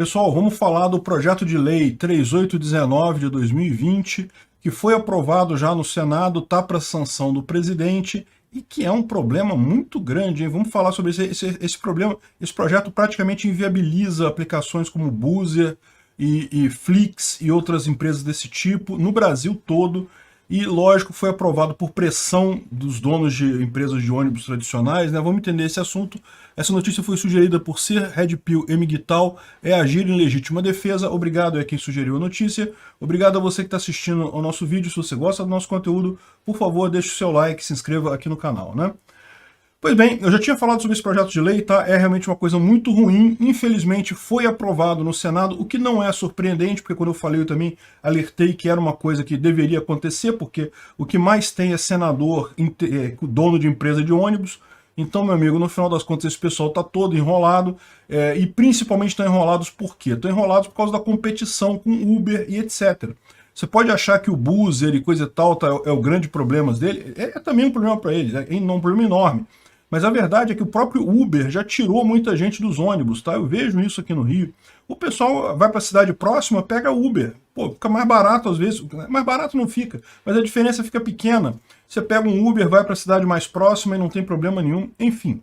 Pessoal, vamos falar do projeto de lei 3819 de 2020, que foi aprovado já no Senado, está para sanção do presidente e que é um problema muito grande, hein? Vamos falar sobre esse problema. Esse projeto praticamente inviabiliza aplicações como Boozer e Flix e outras empresas desse tipo no Brasil todo. E, lógico, foi aprovado por pressão dos donos de empresas de ônibus tradicionais, né? Vamos entender esse assunto. Essa notícia foi sugerida por Sir Red Pill M. Guital, é agir em legítima defesa. Obrigado a quem sugeriu a notícia. Obrigado a você que está assistindo ao nosso vídeo. Se você gosta do nosso conteúdo, por favor, deixe o seu like e se inscreva aqui no canal, né? Pois bem, eu já tinha falado sobre esse projeto de lei, tá? É realmente uma coisa muito ruim. Infelizmente foi aprovado no Senado, o que não é surpreendente, porque quando eu falei eu também alertei que era uma coisa que deveria acontecer, porque o que mais tem é senador, dono de empresa de ônibus. Então, meu amigo, no final das contas esse pessoal está todo enrolado, e principalmente estão enrolados por quê? Estão enrolados por causa da competição com Uber e etc. Você pode achar que o Boozer e coisa e tal é o grande problema dele, é também um problema para eles, é um problema enorme. Mas a verdade é que o próprio Uber já tirou muita gente dos ônibus, tá? Eu vejo isso aqui no Rio. O pessoal vai para a cidade próxima, pega Uber. Pô, fica mais barato às vezes. Mais barato não fica, mas a diferença fica pequena. Você pega um Uber, vai para a cidade mais próxima e não tem problema nenhum. Enfim,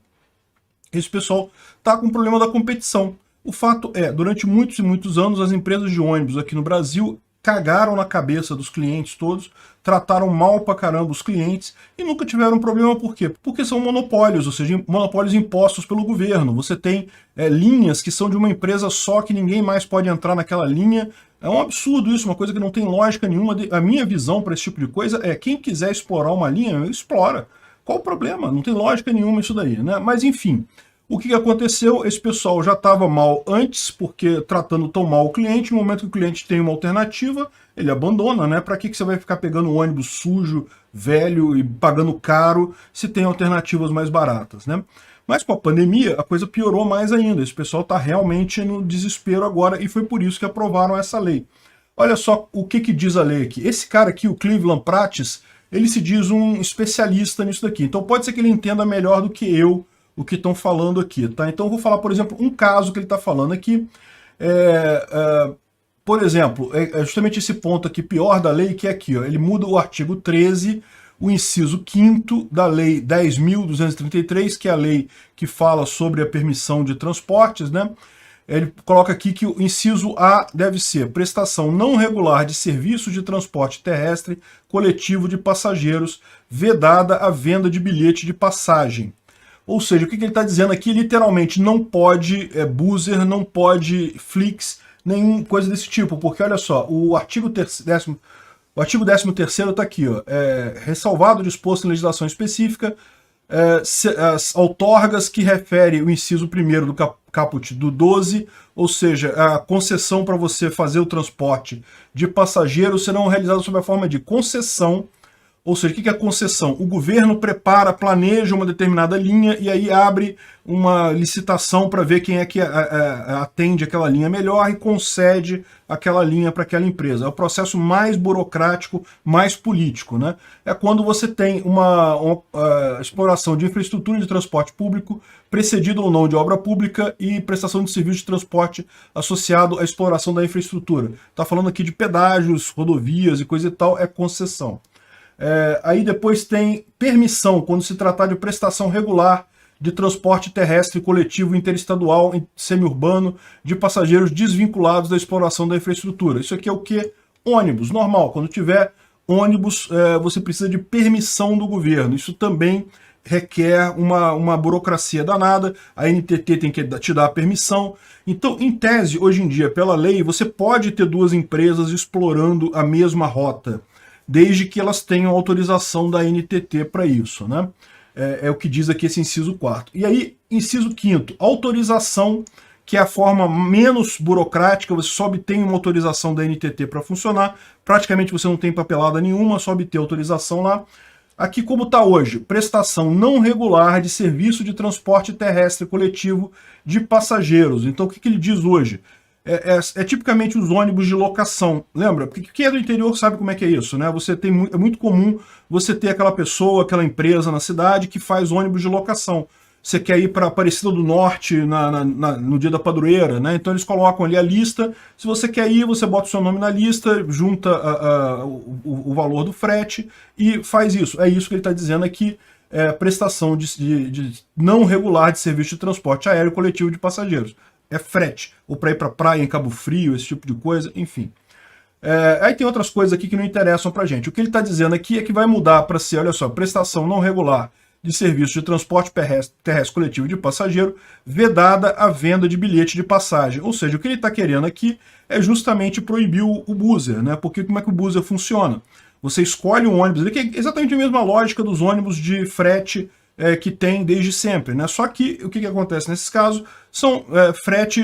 esse pessoal tá com o problema da competição. O fato é, durante muitos e muitos anos, as empresas de ônibus aqui no Brasil cagaram na cabeça dos clientes todos, trataram mal pra caramba os clientes e nunca tiveram problema. Por quê? Porque são monopólios, ou seja, monopólios impostos pelo governo. Você tem linhas que são de uma empresa só, que ninguém mais pode entrar naquela linha. É um absurdo isso, uma coisa que não tem lógica nenhuma. A minha visão para esse tipo de coisa é, quem quiser explorar uma linha, explora. Qual o problema? Não tem lógica nenhuma isso daí, né? Mas enfim, o que aconteceu? Esse pessoal já estava mal antes, porque tratando tão mal o cliente, no momento que o cliente tem uma alternativa, ele abandona, né? Para que você vai ficar pegando um ônibus sujo, velho e pagando caro, se tem alternativas mais baratas, né? Mas com a pandemia, a coisa piorou mais ainda. Esse pessoal está realmente no desespero agora e foi por isso que aprovaram essa lei. Olha só o que diz a lei aqui. Esse cara aqui, o Cleveland Prates, ele se diz um especialista nisso daqui. Então pode ser que ele entenda melhor do que eu o que estão falando aqui, tá? Então eu vou falar, por exemplo, um caso que ele está falando aqui. Por exemplo, é justamente esse ponto aqui, pior da lei, que é aqui, ó, ele muda o artigo 13, o inciso 5º da lei 10.233, que é a lei que fala sobre a permissão de transportes, né? Ele coloca aqui que o inciso A deve ser prestação não regular de serviço de transporte terrestre coletivo de passageiros, vedada a venda de bilhete de passagem. Ou seja, o que ele está dizendo aqui, literalmente, não pode Boozer, não pode Flix, nem coisa desse tipo, porque olha só, o artigo 13º está aqui, ó, ressalvado o disposto em legislação específica, as outorgas que refere o inciso 1º do caput do 12, ou seja, a concessão para você fazer o transporte de passageiros serão realizadas sob a forma de concessão. Ou seja, o que é concessão? O governo prepara, planeja uma determinada linha e aí abre uma licitação para ver quem é que atende aquela linha melhor e concede aquela linha para aquela empresa. É o processo mais burocrático, mais político, né? É quando você tem uma exploração de infraestrutura de transporte público, precedido ou não de obra pública e prestação de serviço de transporte associado à exploração da infraestrutura. Está falando aqui de pedágios, rodovias e coisa e tal, é concessão. Aí depois tem permissão, quando se tratar de prestação regular de transporte terrestre coletivo interestadual semiurbano de passageiros desvinculados da exploração da infraestrutura. Isso aqui é o que? Ônibus, normal. Quando tiver ônibus, você precisa de permissão do governo. Isso também requer uma burocracia danada, a NTT tem que te dar a permissão. Então, em tese, hoje em dia, pela lei, você pode ter duas empresas explorando a mesma rota, desde que elas tenham autorização da NTT para isso, né? É o que diz aqui esse inciso 4º. E aí, inciso 5º, autorização, que é a forma menos burocrática, você só obtém uma autorização da NTT para funcionar, praticamente você não tem papelada nenhuma, só obter autorização lá. Aqui como está hoje, prestação não regular de serviço de transporte terrestre coletivo de passageiros. Então o que ele diz hoje? É tipicamente os ônibus de locação. Lembra? Porque quem é do interior sabe como é que é isso, né? É muito comum você ter aquela pessoa, aquela empresa na cidade que faz ônibus de locação. você quer ir para Aparecida do Norte no dia da padroeira, né? Então eles colocam ali a lista. Se você quer ir, você bota o seu nome na lista, junta o valor do frete e faz isso. É isso que ele está dizendo aqui, prestação de não regular de serviço de transporte aéreo coletivo de passageiros. É frete, ou para ir para praia em Cabo Frio, esse tipo de coisa, enfim. Aí tem outras coisas aqui que não interessam para a gente. O que ele está dizendo aqui é que vai mudar para ser, olha só, prestação não regular de serviço de transporte terrestre coletivo de passageiro, vedada a venda de bilhete de passagem. Ou seja, o que ele está querendo aqui é justamente proibir o buzzer, né? Porque como é que o buzzer funciona? Você escolhe um ônibus, que é exatamente a mesma lógica dos ônibus de frete que tem desde sempre, né? Só que o que acontece nesses casos são frete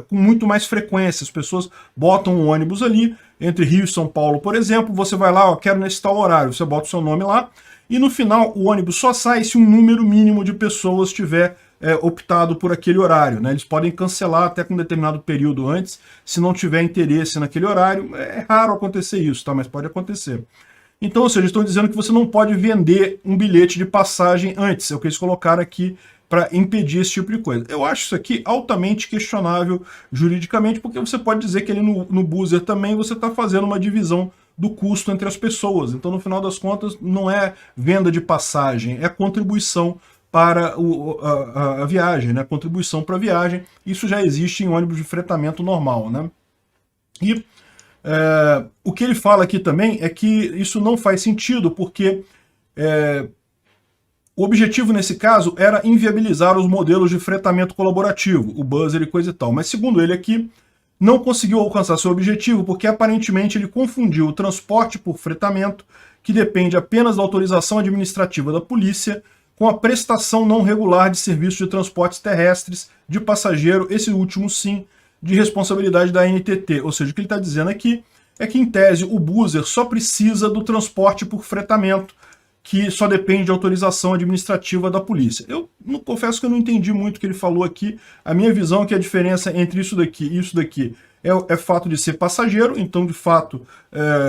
com muito mais frequência. As pessoas botam um ônibus ali, entre Rio e São Paulo, por exemplo, você vai lá, quero nesse tal horário, você bota o seu nome lá, e no final o ônibus só sai se um número mínimo de pessoas tiver optado por aquele horário, né? Eles podem cancelar até com um determinado período antes, se não tiver interesse naquele horário. É raro acontecer isso, tá? Mas pode acontecer. Então, ou seja, estão dizendo que você não pode vender um bilhete de passagem antes. É o que eles colocaram aqui para impedir esse tipo de coisa. Eu acho isso aqui altamente questionável juridicamente, porque você pode dizer que ali no buzzer também você está fazendo uma divisão do custo entre as pessoas. Então, no final das contas, não é venda de passagem, é contribuição para a viagem, né? Contribuição para a viagem. Isso já existe em ônibus de fretamento normal, né? E o que ele fala aqui também é que isso não faz sentido, porque o objetivo nesse caso era inviabilizar os modelos de fretamento colaborativo, o buzzer e coisa e tal. Mas segundo ele aqui, não conseguiu alcançar seu objetivo porque aparentemente ele confundiu o transporte por fretamento, que depende apenas da autorização administrativa da polícia, com a prestação não regular de serviços de transportes terrestres de passageiro, esse último sim, de responsabilidade da ANTT. Ou seja, o que ele está dizendo aqui é que, em tese, o buzzer só precisa do transporte por fretamento, que só depende de autorização administrativa da polícia. Eu confesso que eu não entendi muito o que ele falou aqui. A minha visão é que a diferença entre isso daqui e isso daqui é fato de ser passageiro, então, de fato,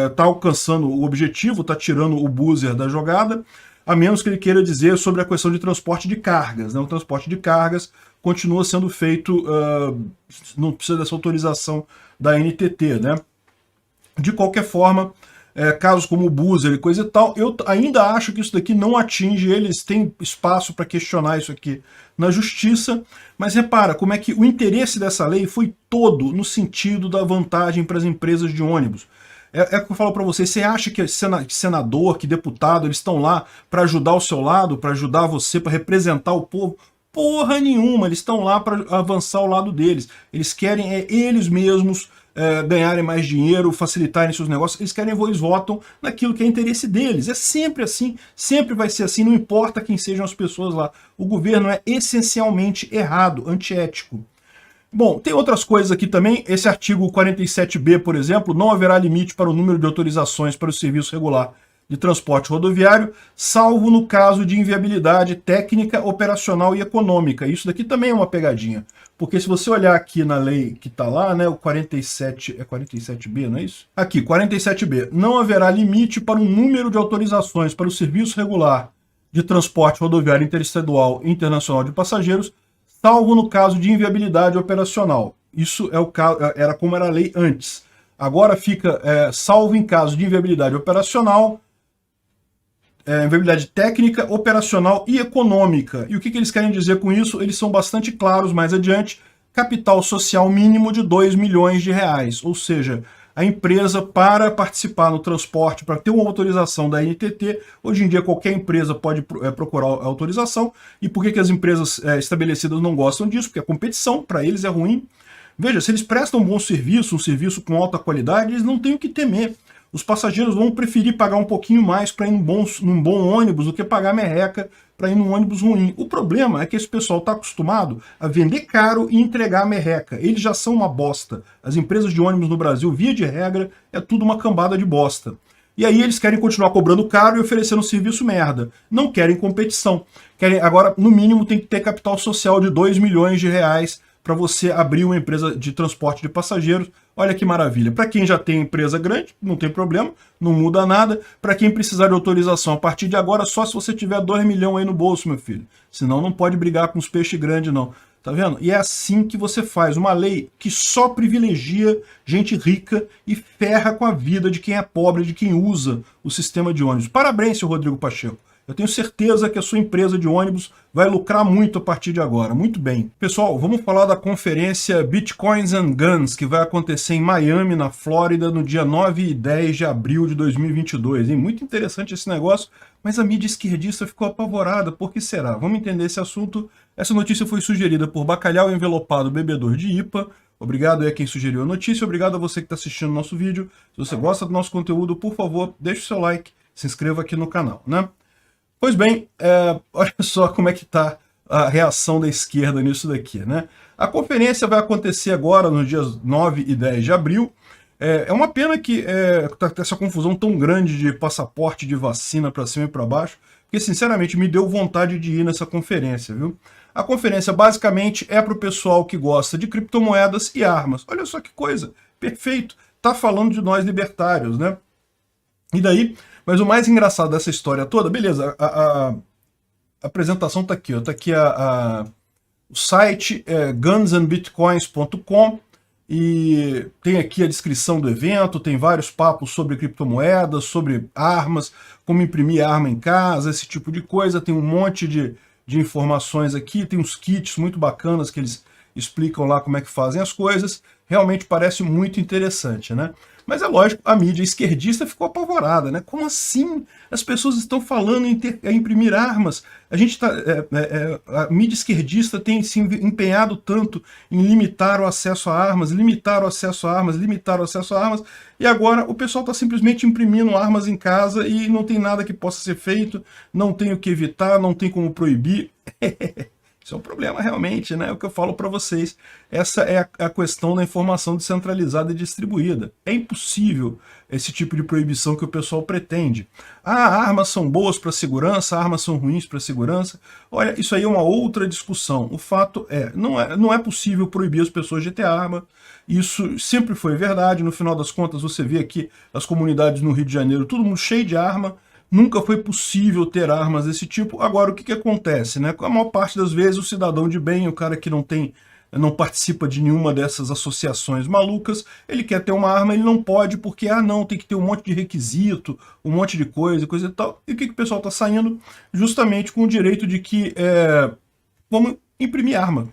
está alcançando o objetivo, está tirando o buzzer da jogada, a menos que ele queira dizer sobre a questão de transporte de cargas, né? O transporte de cargas continua sendo feito, não precisa dessa autorização da ANTT, né? De qualquer forma, casos como o buzzer e coisa e tal, eu ainda acho que isso daqui não atinge eles, tem espaço para questionar isso aqui na justiça, mas repara como é que o interesse dessa lei foi todo no sentido da vantagem para as empresas de ônibus. É o que eu falo para você, você acha que senador, que deputado, eles estão lá para ajudar o seu lado, para ajudar você, para representar o povo? Porra nenhuma, eles estão lá para avançar ao lado deles. Eles querem eles mesmos ganharem mais dinheiro, facilitarem seus negócios, eles votam naquilo que é interesse deles. É sempre assim, sempre vai ser assim, não importa quem sejam as pessoas lá. O governo é essencialmente errado, antiético. Bom, tem outras coisas aqui também. Esse artigo 47b, por exemplo, não haverá limite para o número de autorizações para o serviço regular de transporte rodoviário, salvo no caso de inviabilidade técnica, operacional e econômica. Isso daqui também é uma pegadinha, porque se você olhar aqui na lei que está lá, né, o 47, 47b, não é isso? Aqui, 47b, não haverá limite para o número de autorizações para o serviço regular de transporte rodoviário interestadual e internacional de passageiros, salvo no caso de inviabilidade operacional. Isso é o caso, era como era a lei antes. Agora fica salvo em caso de inviabilidade operacional, inviabilidade técnica, operacional e econômica. E o que eles querem dizer com isso? Eles são bastante claros mais adiante. Capital social mínimo de 2 milhões de reais. Ou seja, a empresa, para participar no transporte, para ter uma autorização da ANTT, hoje em dia qualquer empresa pode procurar a autorização. E por que as empresas estabelecidas não gostam disso? Porque a competição, para eles, é ruim. Veja, se eles prestam um bom serviço, um serviço com alta qualidade, eles não têm o que temer. Os passageiros vão preferir pagar um pouquinho mais para ir num bom ônibus do que pagar merreca para ir num ônibus ruim. O problema é que esse pessoal está acostumado a vender caro e entregar merreca. Eles já são uma bosta. As empresas de ônibus no Brasil, via de regra, é tudo uma cambada de bosta. E aí eles querem continuar cobrando caro e oferecendo serviço merda. Não querem competição. Querem, agora, no mínimo, tem que ter capital social de 2 milhões de reais para você abrir uma empresa de transporte de passageiros. Olha que maravilha. Para quem já tem empresa grande, não tem problema, não muda nada. Para quem precisar de autorização a partir de agora, só se você tiver 2 milhões aí no bolso, meu filho. Senão não pode brigar com os peixes grandes, não. Tá vendo? E é assim que você faz. Uma lei que só privilegia gente rica e ferra com a vida de quem é pobre, de quem usa o sistema de ônibus. Parabéns, seu Rodrigo Pacheco. Eu tenho certeza que a sua empresa de ônibus vai lucrar muito a partir de agora. Muito bem. Pessoal, vamos falar da conferência Bitcoins and Guns, que vai acontecer em Miami, na Flórida, no dia 9 e 10 de abril de 2022. Hein? Muito interessante esse negócio, mas a mídia esquerdista ficou apavorada. Por que será? Vamos entender esse assunto. Essa notícia foi sugerida por Bacalhau Envelopado, bebedor de IPA. Obrigado aí a quem sugeriu a notícia. Obrigado a você que está assistindo o nosso vídeo. Se você gosta do nosso conteúdo, por favor, deixe o seu like, se inscreva aqui no canal, né? Pois bem, olha só como é que está a reação da esquerda nisso daqui, né? A conferência vai acontecer agora, nos dias 9 e 10 de abril. É uma pena que tá essa confusão tão grande de passaporte de vacina para cima e para baixo, porque, sinceramente, me deu vontade de ir nessa conferência, viu? A conferência, basicamente, é para o pessoal que gosta de criptomoedas e armas. Olha só que coisa, perfeito. Tá falando de nós libertários, né? E daí... Mas o mais engraçado dessa história toda, beleza, a apresentação está aqui, ó, tá aqui o site gunsandbitcoins.com e tem aqui a descrição do evento, tem vários papos sobre criptomoedas, sobre armas, como imprimir arma em casa, esse tipo de coisa, tem um monte de informações aqui, tem uns kits muito bacanas que eles explicam lá como é que fazem as coisas, realmente parece muito interessante, né? Mas é lógico, a mídia esquerdista ficou apavorada, né? Como assim? As pessoas estão falando em imprimir armas. A gente a mídia esquerdista tem se empenhado tanto em limitar o acesso a armas, limitar o acesso a armas, limitar o acesso a armas, e agora o pessoal está simplesmente imprimindo armas em casa e não tem nada que possa ser feito, não tem o que evitar, não tem como proibir. Isso é um problema realmente, né? É o que eu falo para vocês. Essa é a questão da informação descentralizada e distribuída. É impossível esse tipo de proibição que o pessoal pretende. Armas são boas para segurança, armas são ruins para segurança. Olha, isso aí é uma outra discussão. O fato não é possível proibir as pessoas de ter arma. Isso sempre foi verdade. No final das contas, você vê aqui as comunidades no Rio de Janeiro, todo mundo cheio de arma. Nunca foi possível ter armas desse tipo. Agora, o que acontece, né? A maior parte das vezes, o cidadão de bem, o cara que não participa de nenhuma dessas associações malucas, ele quer ter uma arma, ele não pode, porque, não, tem que ter um monte de requisito, um monte de coisa e tal. E o que o pessoal está saindo? Justamente com o direito de que vamos imprimir arma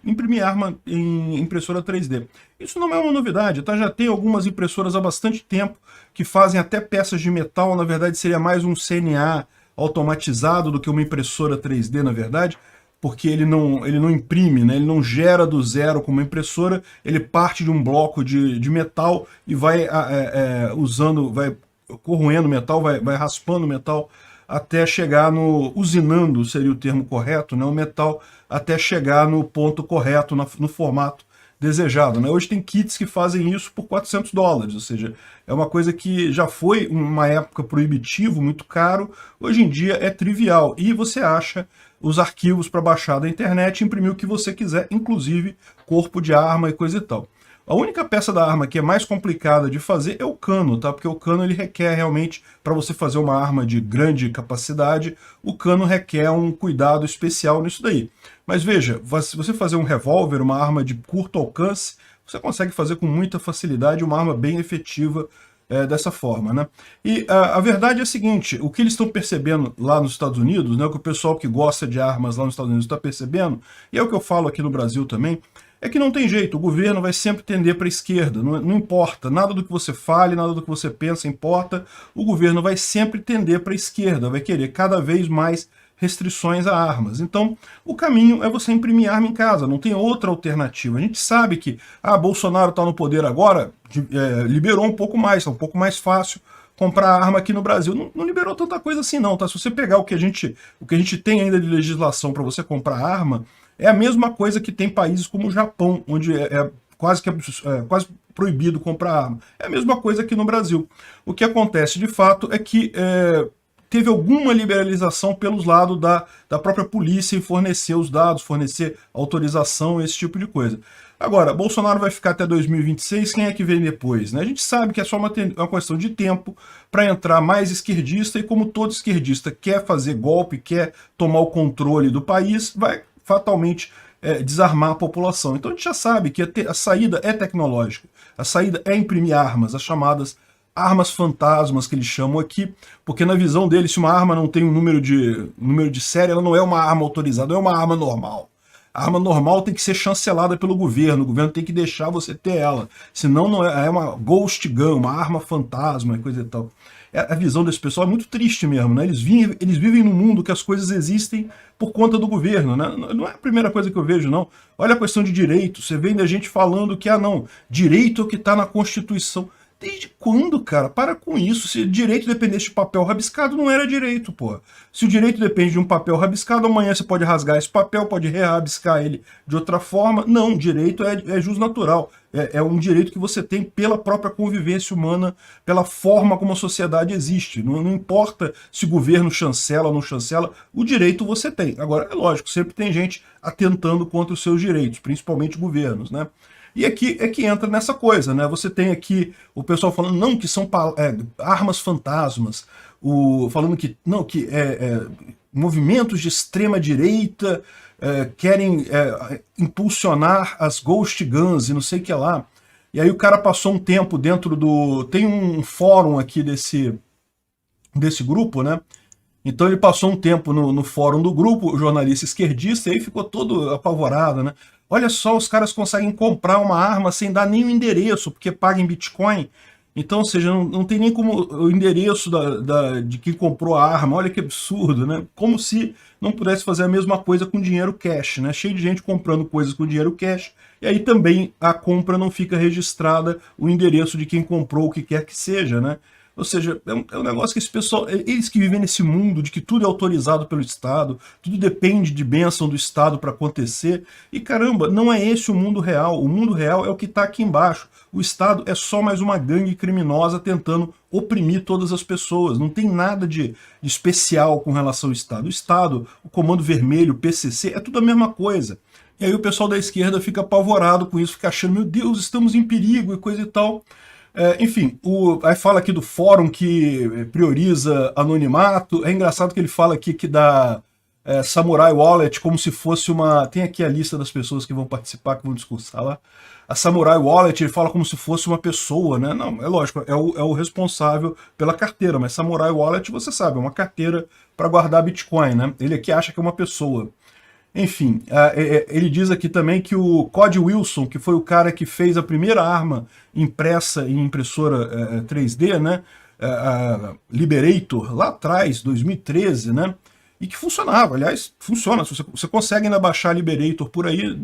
em impressora 3D. Isso não é uma novidade, tá? Já tem algumas impressoras há bastante tempo que fazem até peças de metal. Na verdade, seria mais um CNA automatizado do que uma impressora 3D, na verdade, porque ele não imprime, né? Ele não gera do zero como uma impressora, ele parte de um bloco de metal e vai vai corroendo metal, vai raspando metal até chegar usinando seria o termo correto, né? O metal até chegar no ponto correto, no formato desejado, né? Hoje tem kits que fazem isso por $400, ou seja, é uma coisa que já foi uma época proibitivo, muito caro, hoje em dia é trivial, e você acha os arquivos para baixar da internet e imprimir o que você quiser, inclusive corpo de arma e coisa e tal. A única peça da arma que é mais complicada de fazer é o cano, tá? Porque o cano ele requer realmente, para você fazer uma arma de grande capacidade, o cano requer um cuidado especial nisso daí. Mas veja, se você fazer um revólver, uma arma de curto alcance, você consegue fazer com muita facilidade uma arma bem efetiva dessa forma, né? E a verdade é a seguinte, o que eles estão percebendo lá nos Estados Unidos, né, o que o pessoal que gosta de armas lá nos Estados Unidos está percebendo, e é o que eu falo aqui no Brasil também, é que não tem jeito, o governo vai sempre tender para a esquerda, não importa, nada do que você fale, nada do que você pensa importa, o governo vai sempre tender para a esquerda, vai querer cada vez mais restrições a armas. Então, o caminho é você imprimir arma em casa, não tem outra alternativa. A gente sabe que, Bolsonaro está no poder agora, liberou um pouco mais, é um pouco mais fácil comprar arma aqui no Brasil. Não liberou tanta coisa assim não, tá? Se você pegar o que a gente tem ainda de legislação para você comprar arma, é a mesma coisa que tem países como o Japão, onde quase proibido comprar arma. É a mesma coisa aqui no Brasil. O que acontece de fato é que teve alguma liberalização pelos lados da própria polícia em fornecer os dados, fornecer autorização, esse tipo de coisa. Agora, Bolsonaro vai ficar até 2026, quem é que vem depois? Né? A gente sabe que é só uma questão de tempo para entrar mais esquerdista, e como todo esquerdista quer fazer golpe, quer tomar o controle do país, vai fatalmente desarmar a população. Então a gente já sabe que a saída é tecnológica, a saída é imprimir armas, as chamadas armas fantasmas que eles chamam aqui, porque na visão deles, se uma arma não tem um número de série, ela não é uma arma autorizada, não é uma arma normal. A arma normal tem que ser chancelada pelo governo, o governo tem que deixar você ter ela, senão não é uma ghost gun, uma arma fantasma, coisa e tal. A visão desse pessoal é muito triste mesmo, né? Eles vivem num mundo que as coisas existem por conta do governo, né? Não é a primeira coisa que eu vejo, não. Olha a questão de direito, você vê a gente falando que, não, direito é o que está na Constituição. Desde quando, cara? Para com isso. Se direito dependesse de papel rabiscado, não era direito, pô. Se o direito depende de um papel rabiscado, amanhã você pode rasgar esse papel, pode rabiscar ele de outra forma. Não, direito é jus natural. É um direito que você tem pela própria convivência humana, pela forma como a sociedade existe. Não importa se o governo chancela ou não chancela, o direito você tem. Agora, é lógico, sempre tem gente atentando contra os seus direitos, principalmente governos, né? E aqui é que entra nessa coisa, né? Você tem aqui o pessoal falando, não, que são armas fantasmas, falando que, não, que movimentos de extrema-direita querem impulsionar as ghost guns e não sei o que lá. E aí o cara passou um tempo dentro do... Tem um fórum aqui desse grupo, né? Então ele passou um tempo no fórum do grupo, o jornalista esquerdista, e aí ficou todo apavorado, né? Olha só, os caras conseguem comprar uma arma sem dar nem o endereço, porque paga em Bitcoin. Então, ou seja, não tem nem como o endereço de quem comprou a arma. Olha que absurdo, né? Como se não pudesse fazer a mesma coisa com dinheiro cash, né? Cheio de gente comprando coisas com dinheiro cash, e aí também a compra não fica registrada o endereço de quem comprou o que quer que seja, né? Ou seja, é um negócio que esse pessoal, eles que vivem nesse mundo de que tudo é autorizado pelo Estado, tudo depende de bênção do Estado para acontecer, e caramba, não é esse o mundo real. O mundo real é o que está aqui embaixo. O Estado é só mais uma gangue criminosa tentando oprimir todas as pessoas. Não tem nada de especial com relação ao Estado. O Estado, o Comando Vermelho, o PCC, é tudo a mesma coisa. E aí o pessoal da esquerda fica apavorado com isso, fica achando, meu Deus, estamos em perigo e coisa e tal. Enfim, aí fala aqui do fórum que prioriza anonimato. É engraçado que ele fala aqui que dá Samurai Wallet como se fosse uma... Tem aqui a lista das pessoas que vão participar, que vão discursar lá. A Samurai Wallet, ele fala como se fosse uma pessoa, né? Não, é lógico, é o responsável pela carteira, mas Samurai Wallet, você sabe, é uma carteira para guardar Bitcoin, né? Ele aqui acha que é uma pessoa. Enfim, ele diz aqui também que o Cody Wilson, que foi o cara que fez a primeira arma impressa em impressora 3D, né, a Liberator, lá atrás, 2013, né, e que funcionava. Aliás, funciona. Você consegue ainda baixar a Liberator por aí,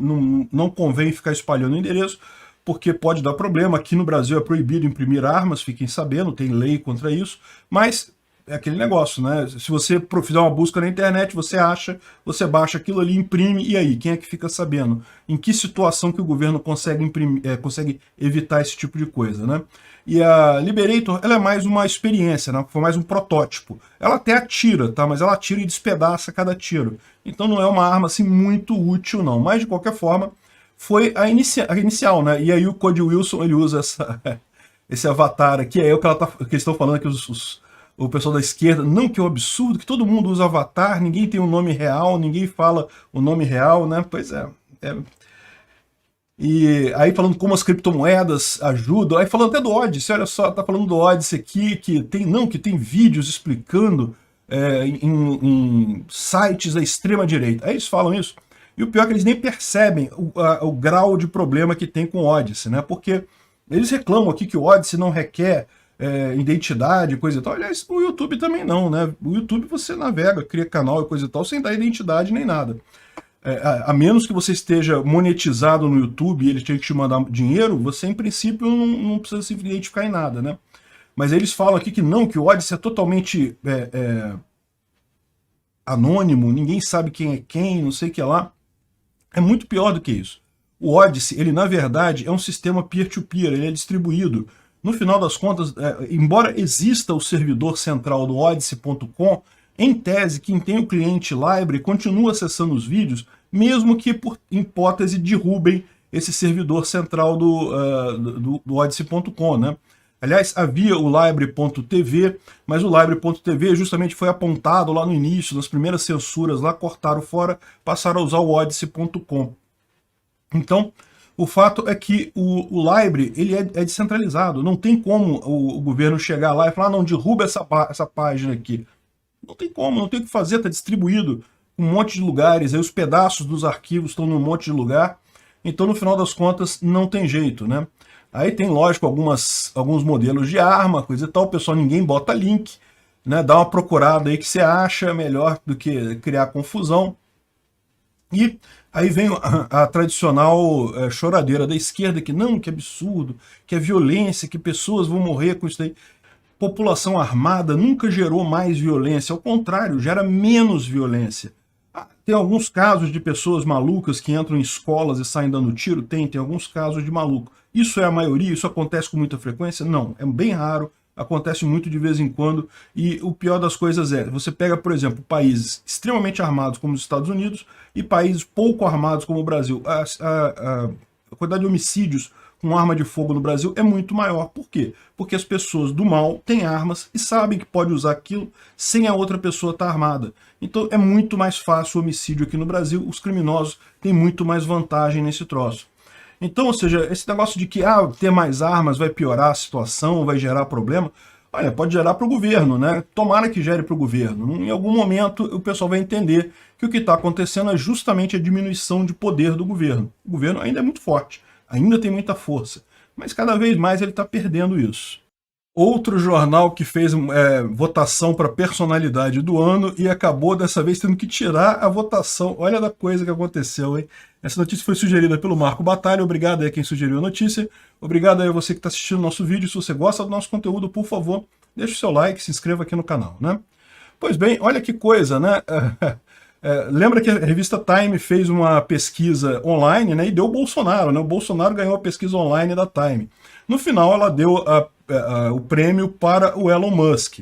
não convém ficar espalhando o endereço, porque pode dar problema. Aqui no Brasil é proibido imprimir armas, fiquem sabendo, tem lei contra isso, mas... É aquele negócio, né? Se você fizer uma busca na internet, você acha, você baixa aquilo ali, imprime, e aí? Quem é que fica sabendo? Em que situação que o governo consegue consegue evitar esse tipo de coisa, né? E a Liberator, ela é mais uma experiência, né? Foi mais um protótipo. Ela até atira, tá? Mas ela atira e despedaça cada tiro. Então não é uma arma assim muito útil, não. Mas de qualquer forma, foi a inicial, né? E aí o Cody Wilson, ele usa esse avatar aqui, é o que eles estão falando que o pessoal da esquerda, não, que é um absurdo, que todo mundo usa avatar, ninguém tem um nome real, ninguém fala o nome real, né? Pois é. E aí falando como as criptomoedas ajudam, aí falando até do Odyssey, olha só, tá falando do Odyssey aqui, que tem vídeos explicando em sites da extrema-direita. Aí eles falam isso, e o pior é que eles nem percebem o grau de problema que tem com o Odyssey, né? Porque eles reclamam aqui que o Odyssey não requer identidade, coisa e tal. Aliás, o YouTube também não, né? O YouTube você navega, cria canal e coisa e tal, sem dar identidade nem nada. A menos que você esteja monetizado no YouTube e ele tenha que te mandar dinheiro, você em princípio não precisa se identificar em nada, né? Mas eles falam aqui que não, que o Odyssey é totalmente anônimo, ninguém sabe quem é quem, não sei o que lá. É muito pior do que isso. O Odyssey, ele na verdade é um sistema peer-to-peer, ele é distribuído. No final das contas, embora exista o servidor central do Odyssey.com, em tese, quem tem o cliente library continua acessando os vídeos, mesmo que, por hipótese, derrubem esse servidor central do Odysee.com, né? Aliás, havia o Library.tv, mas o Library.tv justamente foi apontado lá no início, nas primeiras censuras, lá cortaram fora, passaram a usar o Odysee.com. Então, o fato é que o Library ele é descentralizado, não tem como o governo chegar lá e falar, não, derruba essa página aqui. Não tem como, não tem o que fazer, está distribuído em um monte de lugares, aí os pedaços dos arquivos estão num monte de lugar, então no final das contas não tem jeito, né? Aí tem, lógico, alguns modelos de arma, coisa e tal, o pessoal, ninguém bota link, né? Dá uma procurada aí que você acha melhor do que criar confusão. E aí vem a tradicional choradeira da esquerda, que não, que absurdo, que é violência, que pessoas vão morrer com isso daí. População armada nunca gerou mais violência, ao contrário, gera menos violência. Tem alguns casos de pessoas malucas que entram em escolas e saem dando tiro? Tem alguns casos de maluco. Isso é a maioria? Isso acontece com muita frequência? Não, é bem raro, acontece muito de vez em quando, e o pior das coisas é, você pega, por exemplo, países extremamente armados como os Estados Unidos e países pouco armados como o Brasil. A quantidade de homicídios com arma de fogo no Brasil é muito maior. Por quê? Porque as pessoas do mal têm armas e sabem que pode usar aquilo sem a outra pessoa estar armada. Então é muito mais fácil o homicídio aqui no Brasil, os criminosos têm muito mais vantagem nesse troço. Então, ou seja, esse negócio de que ter mais armas vai piorar a situação, vai gerar problema, olha, pode gerar para o governo, né? Tomara que gere para o governo. Em algum momento o pessoal vai entender que o que está acontecendo é justamente a diminuição de poder do governo. O governo ainda é muito forte, ainda tem muita força, mas cada vez mais ele está perdendo isso. Outro jornal que fez votação para personalidade do ano e acabou dessa vez tendo que tirar a votação. Olha da coisa que aconteceu, hein? Essa notícia foi sugerida pelo Marco Batalha, obrigado aí a quem sugeriu a notícia. Obrigado aí a você que está assistindo o nosso vídeo. Se você gosta do nosso conteúdo, por favor, deixe o seu like, se inscreva aqui no canal, né? Pois bem, olha que coisa, né? Lembra que a revista Time fez uma pesquisa online, né, e deu o Bolsonaro, né? O Bolsonaro ganhou a pesquisa online da Time. No final, ela deu o prêmio para o Elon Musk.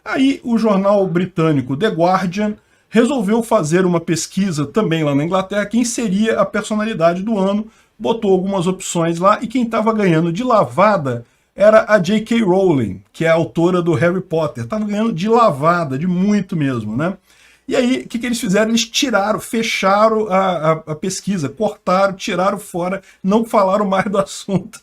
Aí, o jornal britânico The Guardian resolveu fazer uma pesquisa também lá na Inglaterra, quem seria a personalidade do ano, botou algumas opções lá, e quem estava ganhando de lavada era a J.K. Rowling, que é a autora do Harry Potter. Estava ganhando de lavada, de muito mesmo, né? E aí, o que eles fizeram? Eles fecharam a pesquisa, cortaram, tiraram fora, não falaram mais do assunto.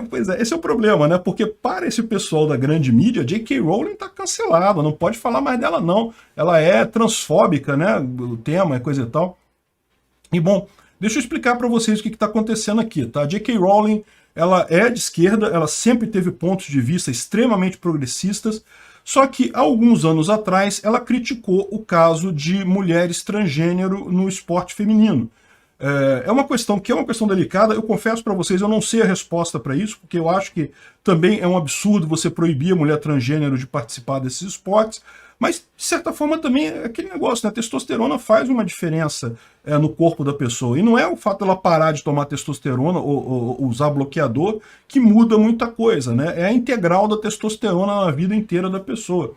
Pois é, esse é o problema, né? Porque para esse pessoal da grande mídia, J.K. Rowling está cancelada, não pode falar mais dela não. Ela é transfóbica, né? O tema é coisa e tal. E bom, deixa eu explicar para vocês o que está acontecendo aqui, tá? J.K. Rowling, ela é de esquerda, ela sempre teve pontos de vista extremamente progressistas, só que, há alguns anos atrás, ela criticou o caso de mulheres transgênero no esporte feminino. É uma questão delicada, eu confesso para vocês, eu não sei a resposta para isso, porque eu acho que também é um absurdo você proibir a mulher transgênero de participar desses esportes, mas, de certa forma, também é aquele negócio, né? A testosterona faz uma diferença no corpo da pessoa. E não é o fato dela parar de tomar testosterona ou usar bloqueador que muda muita coisa, né? É a integral da testosterona na vida inteira da pessoa.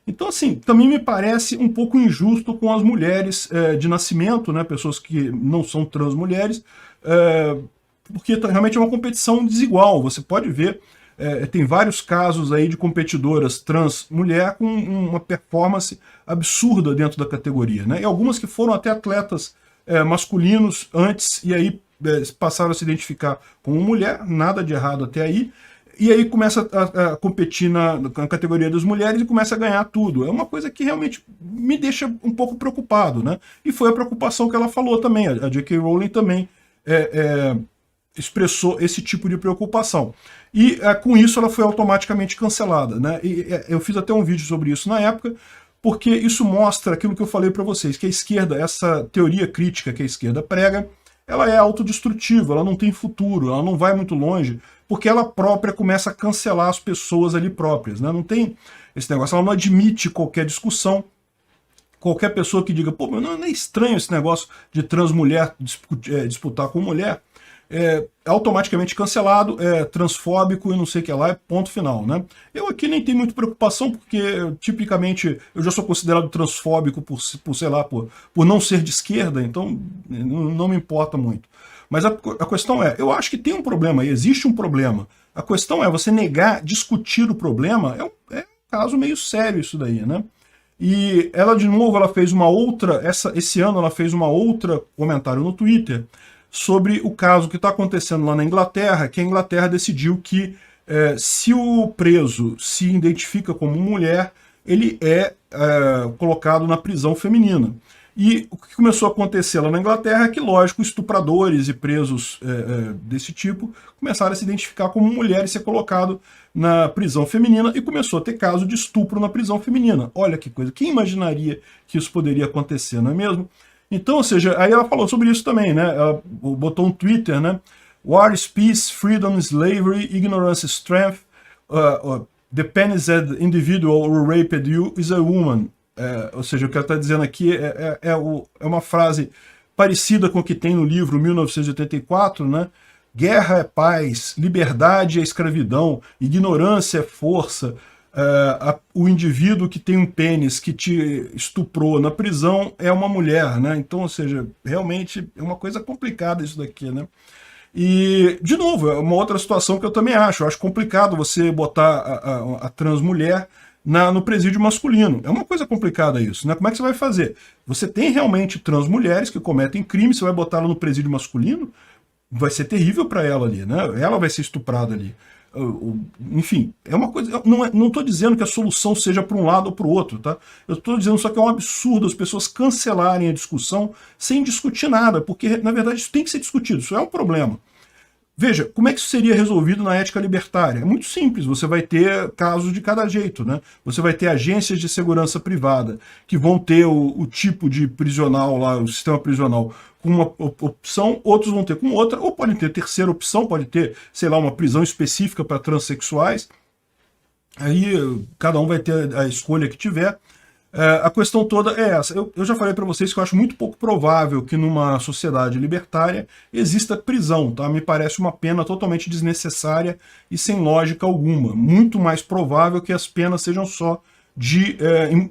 Então, assim, também me parece um pouco injusto com as mulheres de nascimento, né? Pessoas que não são trans mulheres, porque realmente é uma competição desigual. Você pode ver... tem vários casos aí de competidoras trans mulher com uma performance absurda dentro da categoria, né? E algumas que foram até atletas masculinos antes e aí passaram a se identificar como mulher, nada de errado até aí, e aí começa a competir na categoria das mulheres e começa a ganhar tudo. É uma coisa que realmente me deixa um pouco preocupado, né? E foi a preocupação que ela falou também, a J.K. Rowling também expressou esse tipo de preocupação. E com isso ela foi automaticamente cancelada, né? E eu fiz até um vídeo sobre isso na época, porque isso mostra aquilo que eu falei para vocês, que a esquerda, essa teoria crítica que a esquerda prega, ela é autodestrutiva, ela não tem futuro, ela não vai muito longe, porque ela própria começa a cancelar as pessoas ali próprias, né? Não tem esse negócio, ela não admite qualquer discussão. Qualquer pessoa que diga, pô, mas não é estranho esse negócio de transmulher disputar com mulher, é automaticamente cancelado, é transfóbico e não sei o que lá, é ponto final, né? Eu aqui nem tenho muita preocupação, porque tipicamente eu já sou considerado transfóbico sei lá, por não ser de esquerda, então não me importa muito. Mas a questão é, eu acho que tem um problema, existe um problema. A questão é, você negar, discutir o problema, é um caso meio sério isso daí, né? E ela, de novo, ela fez uma outra, esse ano ela fez uma outra comentário no Twitter sobre o caso que está acontecendo lá na Inglaterra, que a Inglaterra decidiu que se o preso se identifica como mulher, ele é colocado na prisão feminina. E o que começou a acontecer lá na Inglaterra é que, lógico, estupradores e presos desse tipo começaram a se identificar como mulher e ser colocado na prisão feminina, e começou a ter caso de estupro na prisão feminina. Olha que coisa, quem imaginaria que isso poderia acontecer, não é mesmo? Então, ou seja, aí ela falou sobre isso também, né? Ela botou um Twitter, né? War is peace, freedom, slavery, ignorance, strength. The penis that individual who raped you is a woman. Ou seja, o que ela está dizendo aqui é uma frase parecida com o que tem no livro 1984, né? Guerra é paz, liberdade é escravidão, ignorância é força. O indivíduo que tem um pênis que te estuprou na prisão é uma mulher, né? Então, ou seja, realmente é uma coisa complicada isso daqui, né? E, de novo, é uma outra situação que eu também acho. Eu acho complicado você botar a transmulher no presídio masculino. É uma coisa complicada isso, né? Como é que você vai fazer? Você tem realmente transmulheres que cometem crime, você vai botar ela no presídio masculino? Vai ser terrível para ela ali, né? Ela vai ser estuprada ali. Enfim, é uma coisa. Não estou dizendo que a solução seja para um lado ou para o outro, tá? Eu estou dizendo só que é um absurdo as pessoas cancelarem a discussão sem discutir nada, porque na verdade isso tem que ser discutido, isso é um problema. Veja, como é que isso seria resolvido na ética libertária? É muito simples, você vai ter casos de cada jeito, né? Você vai ter agências de segurança privada que vão ter o tipo de prisional lá, o sistema prisional com uma opção, outros vão ter com outra, ou podem ter terceira opção, pode ter, sei lá, uma prisão específica para transexuais. Aí cada um vai ter a escolha que tiver. A questão toda é essa. Eu já falei para vocês que eu acho muito pouco provável que numa sociedade libertária exista prisão, tá? Me parece uma pena totalmente desnecessária e sem lógica alguma. Muito mais provável que as penas sejam só de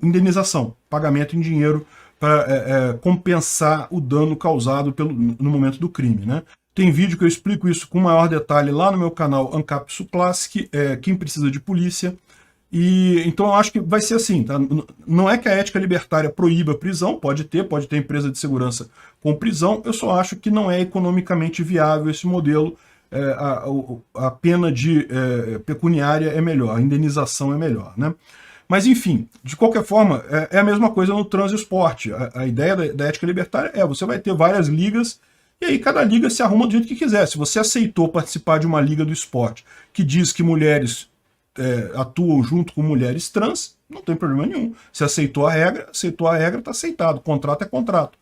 indenização, pagamento em dinheiro para compensar o dano causado no momento do crime, né? Tem vídeo que eu explico isso com maior detalhe lá no meu canal Ancapsu Classic, Quem Precisa de Polícia. E então eu acho que vai ser assim, tá? Não é que a ética libertária proíba a prisão, pode ter empresa de segurança com prisão, eu só acho que não é economicamente viável esse modelo, a pena de pecuniária é melhor, a indenização é melhor, né? Mas enfim, de qualquer forma, é a mesma coisa no transesporte. A ideia da ética libertária você vai ter várias ligas, e aí cada liga se arruma do jeito que quiser. Se você aceitou participar de uma liga do esporte que diz que mulheres atuam junto com mulheres trans, não tem problema nenhum. Se aceitou a regra, está aceitado. Contrato é contrato.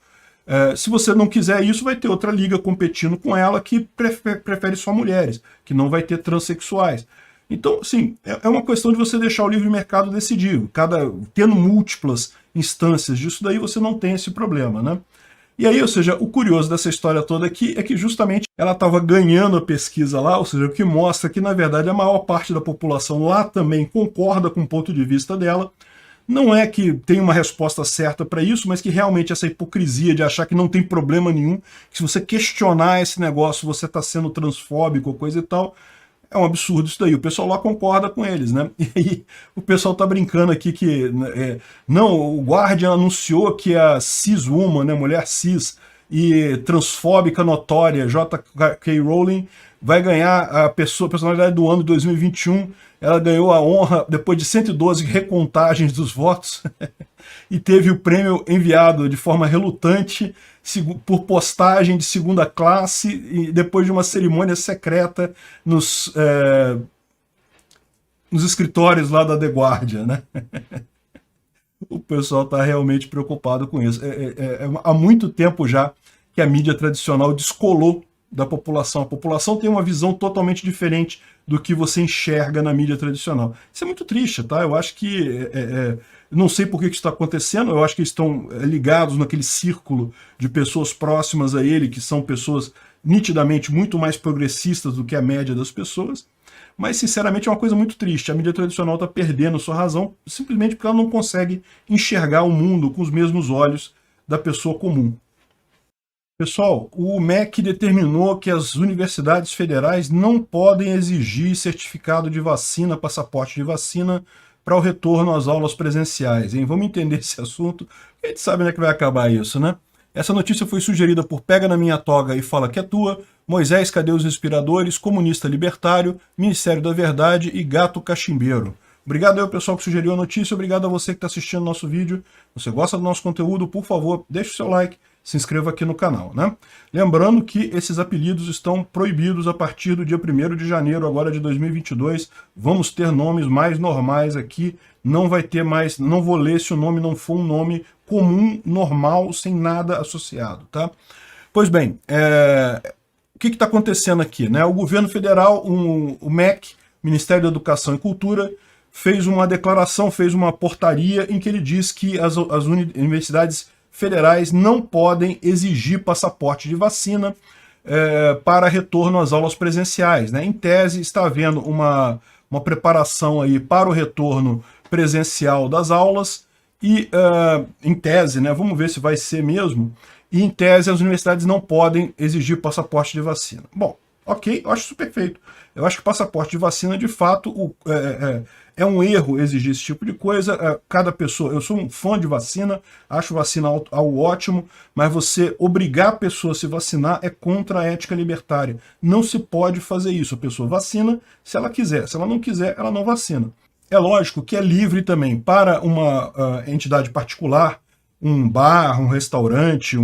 Se você não quiser isso, vai ter outra liga competindo com ela que prefere só mulheres, que não vai ter transexuais. Então, sim, é uma questão de você deixar o livre mercado decidir. Tendo múltiplas instâncias disso daí, você não tem esse problema, né? E aí, ou seja, o curioso dessa história toda aqui é que justamente ela estava ganhando a pesquisa lá, ou seja, o que mostra que, na verdade, a maior parte da população lá também concorda com o ponto de vista dela. Não é que tem uma resposta certa para isso, mas que realmente essa hipocrisia de achar que não tem problema nenhum, que se você questionar esse negócio, você está sendo transfóbico ou coisa e tal, é um absurdo isso daí. O pessoal lá concorda com eles, né? E aí o pessoal tá brincando aqui que não, o Guardian anunciou que a cis-woman, né, mulher cis e transfóbica notória, J.K. Rowling, vai ganhar a personalidade do ano de 2021. Ela ganhou a honra depois de 112 recontagens dos votos e teve o prêmio enviado de forma relutante por postagem de segunda classe e depois de uma cerimônia secreta nos escritórios lá da The Guardian, né? O pessoal está realmente preocupado com isso. Há muito tempo já que a mídia tradicional descolou da população. A população tem uma visão totalmente diferente do que você enxerga na mídia tradicional. Isso é muito triste, tá? Eu acho que... não sei por que isso está acontecendo, eu acho que eles estão ligados naquele círculo de pessoas próximas a ele, que são pessoas nitidamente muito mais progressistas do que a média das pessoas, mas sinceramente é uma coisa muito triste. A mídia tradicional está perdendo sua razão simplesmente porque ela não consegue enxergar o mundo com os mesmos olhos da pessoa comum. Pessoal, o MEC determinou que as universidades federais não podem exigir certificado de vacina, passaporte de vacina, para o retorno às aulas presenciais, hein? Vamos entender esse assunto, a gente sabe onde é que vai acabar isso, né? Essa notícia foi sugerida por Pega na Minha Toga e Fala que é Tua, Moisés Cadê os Respiradores, Comunista Libertário, Ministério da Verdade e Gato Cachimbeiro. Obrigado aí ao pessoal que sugeriu a notícia, obrigado a você que está assistindo o nosso vídeo. Se você gosta do nosso conteúdo, por favor, deixe o seu like, se inscreva aqui no canal, né? Lembrando que esses apelidos estão proibidos a partir do dia 1º de janeiro agora de 2022. Vamos ter nomes mais normais aqui, não vai ter mais, não vou ler se o nome não for um nome comum, normal, sem nada associado, tá? Pois bem, o que está acontecendo aqui, né? O governo federal, o MEC, Ministério da Educação e Cultura, fez uma declaração, fez uma portaria em que ele diz que as universidades federais não podem exigir passaporte de vacina para retorno às aulas presenciais, né? Em tese, está havendo uma preparação aí para o retorno presencial das aulas e, em tese, né, vamos ver se vai ser mesmo, e em tese as universidades não podem exigir passaporte de vacina. Bom, ok, eu acho isso perfeito. Eu acho que passaporte de vacina, de fato, é um erro exigir esse tipo de coisa. Cada pessoa, eu sou um fã de vacina, acho vacina algo ótimo, mas você obrigar a pessoa a se vacinar é contra a ética libertária. Não se pode fazer isso. A pessoa vacina se ela quiser. Se ela não quiser, ela não vacina. É lógico que é livre também para uma entidade particular, um bar, um restaurante,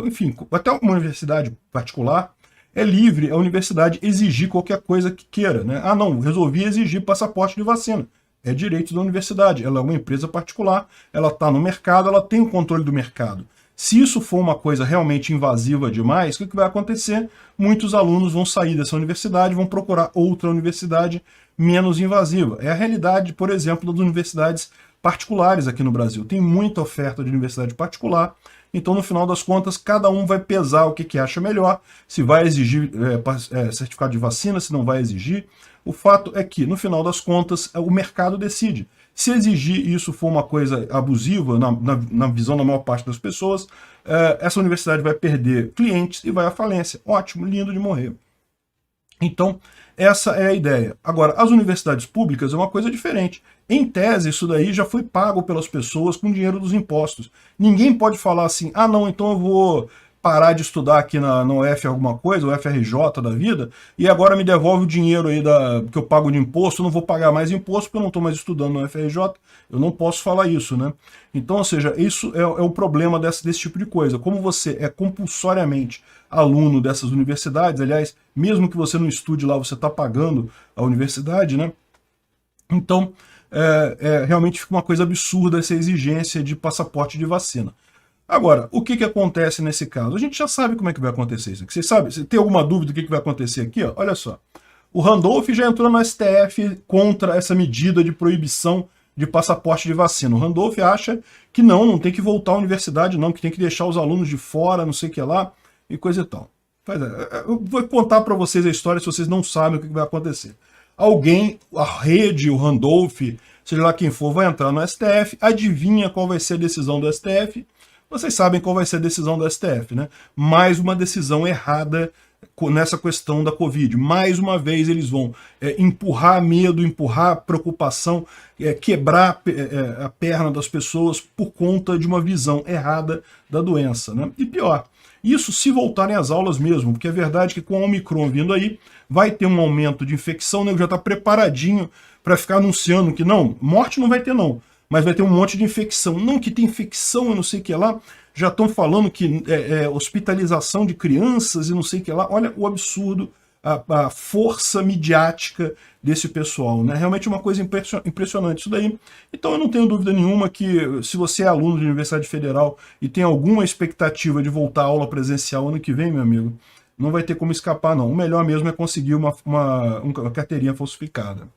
enfim, até uma universidade particular, é livre a universidade exigir qualquer coisa que queira, né? Ah, não, resolvi exigir passaporte de vacina. É direito da universidade, ela é uma empresa particular, ela está no mercado, ela tem o controle do mercado. Se isso for uma coisa realmente invasiva demais, o que vai acontecer? Muitos alunos vão sair dessa universidade, vão procurar outra universidade menos invasiva. É a realidade, por exemplo, das universidades particulares aqui no Brasil. Tem muita oferta de universidade particular, então, no final das contas, cada um vai pesar o que acha melhor, se vai exigir certificado de vacina, se não vai exigir. O fato é que, no final das contas, o mercado decide. Se exigir isso for uma coisa abusiva, na visão da maior parte das pessoas, essa universidade vai perder clientes e vai à falência. Ótimo, lindo de morrer. Então, essa é a ideia. Agora, as universidades públicas é uma coisa diferente. Em tese, isso daí já foi pago pelas pessoas com dinheiro dos impostos. Ninguém pode falar assim, ah não, então eu vou parar de estudar aqui na UF alguma coisa, o FRJ da vida, e agora me devolve o dinheiro aí que eu pago de imposto, eu não vou pagar mais imposto porque eu não estou mais estudando no FRJ, eu não posso falar isso, né? Então, ou seja, isso é o problema desse tipo de coisa. Como você é compulsoriamente aluno dessas universidades, aliás, mesmo que você não estude lá, você está pagando a universidade, né? Então, realmente fica uma coisa absurda essa exigência de passaporte de vacina. Agora, o que acontece nesse caso? A gente já sabe como é que vai acontecer isso aqui. Você sabe? Você tem alguma dúvida do que vai acontecer aqui? Ó? Olha só. O Randolph já entrou no STF contra essa medida de proibição de passaporte de vacina. O Randolph acha que não tem que voltar à universidade, não, que tem que deixar os alunos de fora, não sei o que lá, e coisa e tal. Eu vou contar para vocês a história se vocês não sabem o que vai acontecer. Alguém, a rede, o Randolph, seja lá quem for, vai entrar no STF, adivinha qual vai ser a decisão do STF? Vocês sabem qual vai ser a decisão do STF, né? Mais uma decisão errada nessa questão da Covid. Mais uma vez eles vão empurrar medo, empurrar preocupação, quebrar a perna das pessoas por conta de uma visão errada da doença, né? E pior, isso se voltarem às aulas mesmo, porque é verdade que com o Omicron vindo aí, vai ter um aumento de infecção, né? Já está preparadinho para ficar anunciando que não, morte não vai ter não, mas vai ter um monte de infecção. Não que tem infecção e não sei o que lá, já estão falando que hospitalização de crianças e não sei o que lá. Olha o absurdo, a força midiática desse pessoal, né? Realmente é uma coisa impressionante isso daí. Então eu não tenho dúvida nenhuma que se você é aluno de Universidade Federal e tem alguma expectativa de voltar à aula presencial ano que vem, meu amigo, não vai ter como escapar, não. O melhor mesmo é conseguir uma carteirinha falsificada.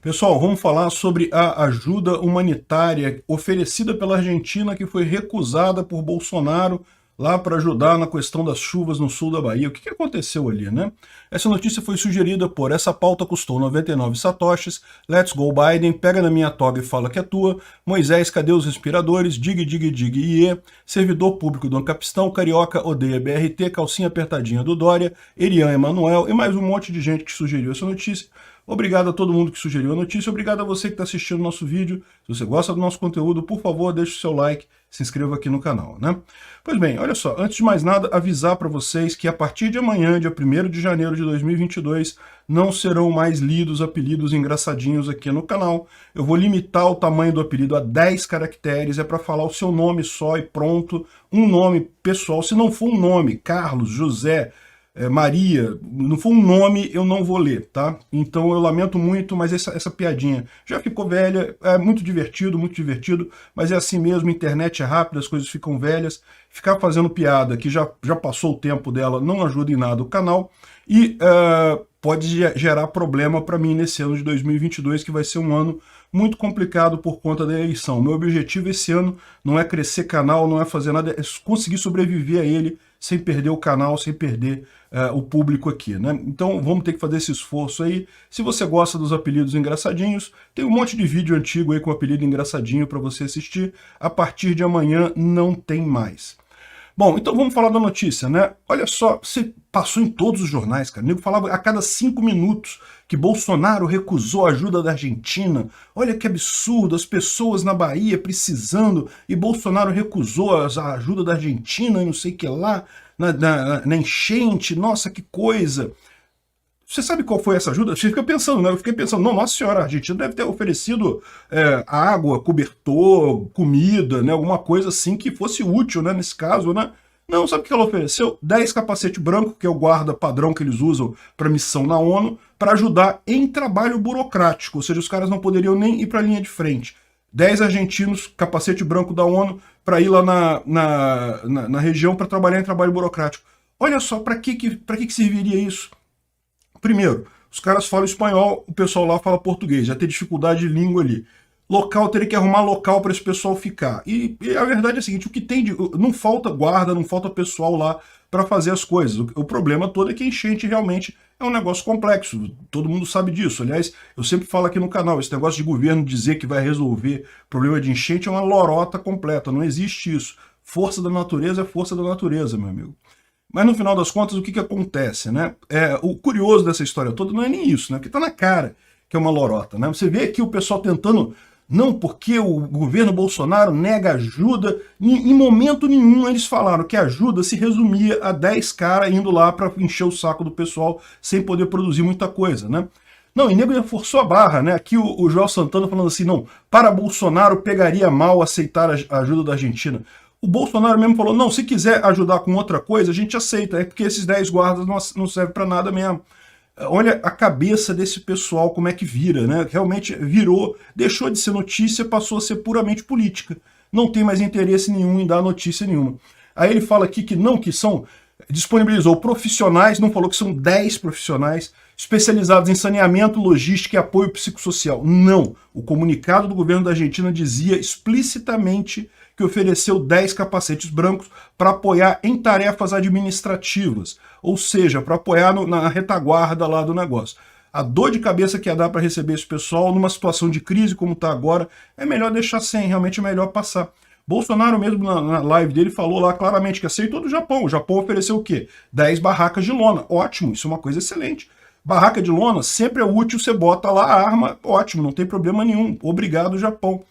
Pessoal, vamos falar sobre a ajuda humanitária oferecida pela Argentina, que foi recusada por Bolsonaro lá para ajudar na questão das chuvas no sul da Bahia. O que aconteceu ali, né? Essa notícia foi sugerida por essa pauta custou 99 satoshis, Let's Go Biden, pega na minha toga e fala que é tua, Moisés, cadê os respiradores, dig, iê, servidor público do Ancapistão, Carioca odeia BRT, calcinha apertadinha do Dória, Erian Emanuel e mais um monte de gente que sugeriu essa notícia. Obrigado a todo mundo que sugeriu a notícia, obrigado a você que está assistindo o nosso vídeo. Se você gosta do nosso conteúdo, por favor, deixe o seu like, se inscreva aqui no canal, né? Pois bem, olha só, antes de mais nada, avisar para vocês que a partir de amanhã, dia 1º de janeiro de 2022, não serão mais lidos apelidos engraçadinhos aqui no canal. Eu vou limitar o tamanho do apelido a 10 caracteres, é para falar o seu nome só e pronto, um nome pessoal. Se não for um nome, Carlos, José, Maria, não for um nome, eu não vou ler, tá? Então eu lamento muito, mas essa piadinha já ficou velha, é muito divertido, mas é assim mesmo, internet é rápida, as coisas ficam velhas. Ficar fazendo piada que já passou o tempo dela não ajuda em nada o canal e pode gerar problema para mim nesse ano de 2022, que vai ser um ano muito complicado por conta da eleição. Meu objetivo esse ano não é crescer canal, não é fazer nada, é conseguir sobreviver a ele sem perder o canal, sem perder o público aqui, né? Então vamos ter que fazer esse esforço aí. Se você gosta dos apelidos engraçadinhos, tem um monte de vídeo antigo aí com apelido engraçadinho para você assistir. A partir de amanhã não tem mais. Bom, então vamos falar da notícia, né? Olha só, você passou em todos os jornais, cara. O nego falava a cada 5 minutos que Bolsonaro recusou a ajuda da Argentina. Olha que absurdo, as pessoas na Bahia precisando, e Bolsonaro recusou a ajuda da Argentina e não sei o que lá, na enchente, nossa, que coisa. Você sabe qual foi essa ajuda? Você fica pensando, né? Eu fiquei pensando, não, nossa senhora, a Argentina deve ter oferecido água, cobertor, comida, né? Alguma coisa assim que fosse útil, né? Nesse caso, né? Não, sabe o que ela ofereceu? 10 capacete branco, que é o guarda padrão que eles usam para missão na ONU, para ajudar em trabalho burocrático, ou seja, os caras não poderiam nem ir para a linha de frente. 10 argentinos, capacete branco da ONU, para ir lá na região para trabalhar em trabalho burocrático. Olha só, para que serviria isso? Primeiro, os caras falam espanhol, o pessoal lá fala português, já tem dificuldade de língua ali. Local, teria que arrumar local para esse pessoal ficar. E a verdade é a seguinte, o que tem não falta guarda, não falta pessoal lá para fazer as coisas. O problema todo é que a enchente realmente é um negócio complexo, todo mundo sabe disso. Aliás, eu sempre falo aqui no canal, esse negócio de governo dizer que vai resolver problema de enchente é uma lorota completa, não existe isso. Força da natureza é força da natureza, meu amigo. Mas no final das contas, o que acontece, né? O curioso dessa história toda não é nem isso, né? Porque tá na cara que é uma lorota, né? Você vê aqui o pessoal tentando, não, porque o governo Bolsonaro nega ajuda. Em momento nenhum eles falaram que a ajuda se resumia a 10 caras indo lá para encher o saco do pessoal sem poder produzir muita coisa, né? Não, e nego forçou a barra, né? Aqui o Joel Santana falando assim, não, para Bolsonaro pegaria mal aceitar a ajuda da Argentina. O Bolsonaro mesmo falou, não, se quiser ajudar com outra coisa, a gente aceita, é porque esses 10 guardas não servem para nada mesmo. Olha a cabeça desse pessoal, como é que vira, né? Realmente virou, deixou de ser notícia, passou a ser puramente política. Não tem mais interesse nenhum em dar notícia nenhuma. Aí ele fala aqui que não, que são, disponibilizou profissionais, não falou que são 10 profissionais, especializados em saneamento, logística e apoio psicossocial. Não, o comunicado do governo da Argentina dizia explicitamente que ofereceu 10 capacetes brancos para apoiar em tarefas administrativas, ou seja, para apoiar na retaguarda lá do negócio. A dor de cabeça que ia dar para receber esse pessoal numa situação de crise como está agora, é melhor deixar sem, realmente é melhor passar. Bolsonaro mesmo na live dele falou lá claramente que aceitou do Japão. O Japão ofereceu o quê? 10 barracas de lona. Ótimo, isso é uma coisa excelente. Barraca de lona sempre é útil, você bota lá a arma, ótimo, não tem problema nenhum. Obrigado, Japão.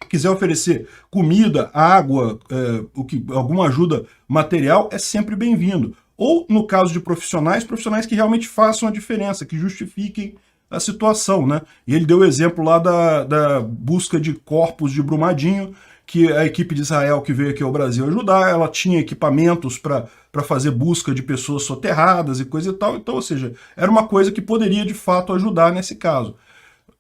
Quiser oferecer comida, água, alguma ajuda material, é sempre bem-vindo. Ou, no caso de profissionais que realmente façam a diferença, que justifiquem a situação, né? E ele deu o exemplo lá da busca de corpos de Brumadinho, que a equipe de Israel que veio aqui ao Brasil ajudar, ela tinha equipamentos para fazer busca de pessoas soterradas e coisa e tal. Então, ou seja, era uma coisa que poderia de fato ajudar nesse caso.